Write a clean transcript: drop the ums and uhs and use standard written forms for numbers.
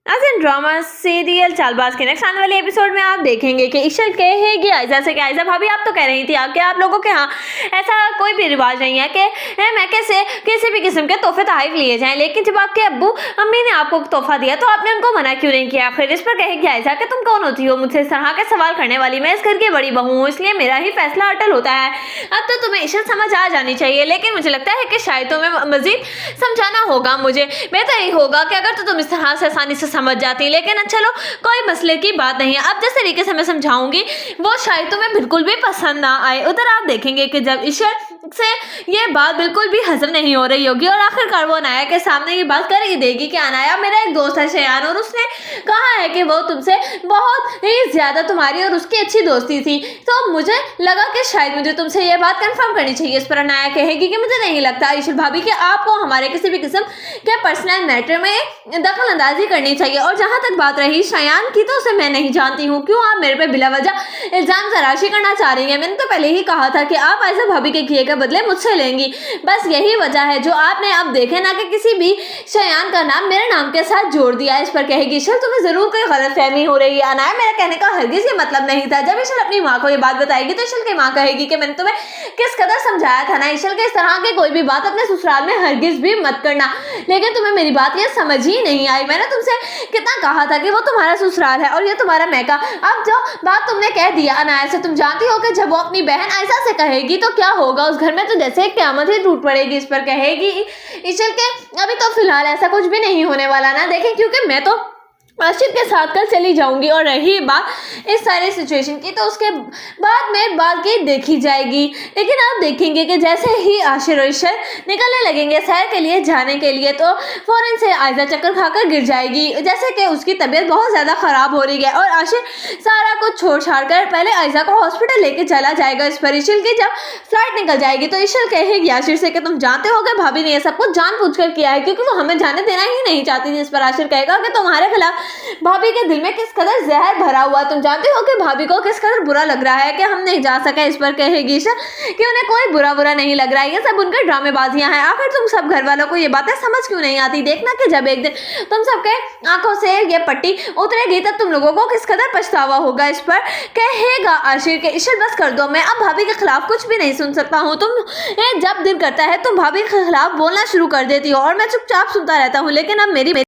नाज़रीन, drama serial Chaalbaaz के next आने वाले एपिसोड में आप देखेंगे कि इशल कहेगी आयशा से कि आयशा भाभी आप तो कह रही थी कि आप लोगों के यहाँ ऐसा कोई भी रिवाज नहीं है कि मैं कैसे किसी भी किस्म के तोहफे तहफ़ लिए जाएं, लेकिन जब आपके अब्बू अम्मी ने आपको तोहफा दिया तो आपने उनको मना क्यों नहीं किया। आखिर इस पर कहेगी आयशा कि तुम कौन होती हो मुझसे इस तरह के सवाल करने वाली, मैं इस घर की बड़ी बहू हूँ, इसलिए मेरा ही फैसला अटल होता है। अब तो तुम्हें इशल समझ आ जानी चाहिए, लेकिन मुझे लगता है कि शायद तुम्हें मजीद समझाना होगा। मुझे बेहतर यही होगा कि अगर तो तुम इस तरह से आसानी से समझ जाती, लेकिन चलो कोई मसले की बात नहीं है। अब जिस तरीके से मैं समझाऊंगी वो शायद तुम्हें बिल्कुल भी पसंद ना आए। उधर आप देखेंगे कि जब इशल से ये बात बिल्कुल भी हजम नहीं हो रही होगी और आखिरकार वो अनाया के सामने ये बात कर ही देगी कि अनाया मेरा एक दोस्त है शयान, और उसने कहा है कि वो तुमसे बहुत ही ज्यादा तुम्हारी और उसकी अच्छी दोस्ती थी, तो मुझे लगा कि शायद मुझे तुमसे ये बात कंफर्म करनी चाहिए। इस पर अनाया कहेगी कि मुझे नहीं लगता इशल भाभी कि आपको हमारे किसी भी किस्म के पर्सनल मैटर में दखल अंदाजी करनी चाहिए। और जहाँ तक बात रही शयान की, तो उसे मैं नहीं जानती हूँ, क्यों आप मेरे पे बिला वजह इल्जाम तराशी करना चाह रही हैं। मैंने तो पहले ही कहा था कि आप आयशा भाभी के किए के बदले मुझसे लेंगी, बस यही वजह है जो आपने अब देखे ना कि किसी भी शयान का नाम मेरे नाम के साथ जोड़ दिया। इस पर कहेगी इशल तुम्हें जरूर कोई गलतफहमी हो रही है अनाया, मेरा कहने का हरगिज ये मतलब नहीं था। जब इशल अपनी माँ को ये बात बताएगी तो इशल की माँ कहेगी कि मैंने तुम्हें किस कदर समझाया था ना इशल के इस तरह की कोई भी बात अपने ससुराल में हरगिज भी मत करना, लेकिन तुम्हें मेरी बात ये समझ ही नहीं आई। मैंने तुमसे कितना कहा था कि वो तुम्हारा ससुराल है और ये तुम्हारा मैका। अब जो बात तुमने कह दिया अनाया से, तुम जानती हो कि जब वो अपनी बहन आयशा से कहेगी तो क्या होगा उस घर में, तो जैसे क़यामत ही टूट पड़ेगी। इस पर कहेगी इशल के अभी तो फिलहाल ऐसा कुछ भी नहीं होने वाला ना, देखें क्योंकि मैं तो आशिफ के साथ कल चली जाऊंगी, और रही बात इस सारे सिचुएशन की तो उसके बाद में बाकी देखी जाएगी। लेकिन आप देखेंगे कि जैसे ही आशिर और इशल निकलने लगेंगे सैर के लिए जाने के लिए, तो फौरन से आयशा चक्कर खाकर गिर जाएगी, जैसे कि उसकी तबीयत बहुत ज़्यादा ख़राब हो रही है। और आशिर सारा कुछ छोड़ छाड़ कर पहले आयशा को हॉस्पिटल लेके चला जाएगा। इस पर इशल की जब फ्लाइट निकल जाएगी तो इशल कहेगी आशिर से कि तुम जानते हो कि भाभी ने ये सब कुछ जानबूझकर किया है, क्योंकि वो हमें जाने देना ही नहीं चाहती थी। इस पर आशिर कहेगा कि तुम्हारे खिलाफ भाभी के दिल में किस कदर जहर भरा हुआ, तुम जानते हो कि भाभी को किस कदर बुरा लग रहा है कि हम नहीं जा सके। इस पर कहेगी इशल कि उन्हें कोई बुरा नहीं लग रहा है, ये सब उनके ड्रामेबाजियां हैं। आखिर तुम सब घर वालों को ये बातें समझ क्यों नहीं आती, देखना कि जब एक दिन तुम सबके आंखों से ये पट्टी उतरेगी तब तुम लोगों को किस कदर पछतावा होगा। इस पर कहेगा आशिर के इशल बस कर दो, मैं अब भाभी के खिलाफ कुछ भी नहीं सुन सकता हूँ। तुम जब दिल करता है तुम भाभी के खिलाफ बोलना शुरू कर देती हो और मैं चुपचाप सुनता रहता हूँ, लेकिन अब मेरी